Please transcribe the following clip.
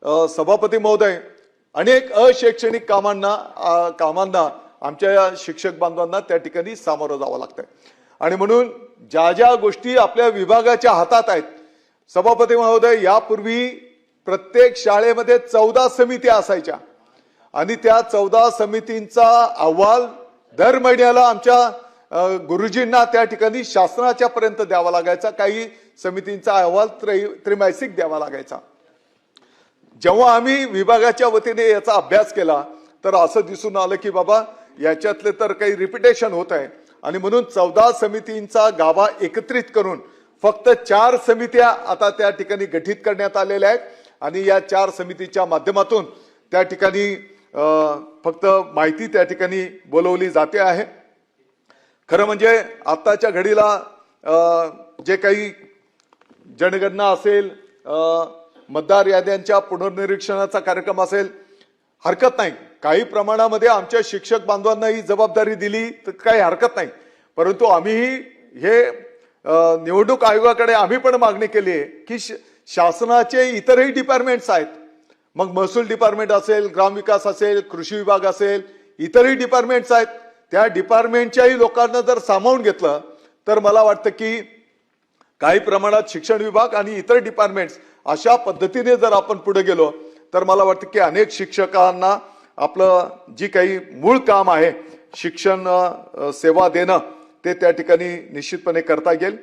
सभापती महोदय, अनेक अशैक्षणिक कामांना आमच्या शिक्षक बांधवांना त्या ठिकाणी सामोरं जावं लागतंय आणि म्हणून ज्या ज्या गोष्टी आपल्या विभागाच्या हातात आहेत, सभापती महोदय, यापूर्वी प्रत्येक शाळेमध्ये 14 समित्या असायच्या आणि त्या 14 समितींचा अहवाल दर महिन्याला आमच्या गुरुजींना त्या ठिकाणी शासनाच्या पर्यंत द्यावा लागायचा. काही समितींचा अहवाल त्रैमासिक द्यावा लागायचा. जेव्हा आम्ही विभागाच्या वतीने याचा अभ्यास केला तर असं दिसून आलं की बाबा याच्यातले तर काही रिपिटेशन होत आहे आणि म्हणून 14 समितींचा गाभा एकत्रित करून फक्त 4 समित्या आता त्या ठिकाणी गठीत करण्यात आलेल्या आहेत आणि या 4 समितीच्या माध्यमातून त्या ठिकाणी फक्त माहिती त्या ठिकाणी बोलवली जाते आहे. खरं म्हणजे आताच्या घडीला जे काही जनगणना असेल, मतदार याद्यांच्या पुनर्निरीक्षणाचा कार्यक्रम असेल, हरकत नाही. काही प्रमाणामध्ये आमच्या शिक्षक बांधवांना ही जबाबदारी दिली तर काही हरकत नाही. परंतु आम्हीही हे निवडणूक आयोगाकडे आम्ही पण मागणी केली आहे की शासनाचे इतरही डिपार्टमेंट्स आहेत, मग महसूल डिपार्टमेंट असेल, ग्रामविकास असेल, कृषी विभाग असेल, इतरही डिपार्टमेंट्स आहेत, त्या डिपार्टमेंटच्याही लोकांना जर सामावून घेतलं तर मला वाटतं की काही प्रमाणात शिक्षण विभाग आणि इतर डिपार्टमेंट्स अशा पद्धतीने जर आपण पुढे गेलो तर मला वाटतं की अनेक शिक्षकांना आपलं जी काही मूळ काम आहे शिक्षण सेवा देणं ते त्या ठिकाणी निश्चितपणे करता येईल.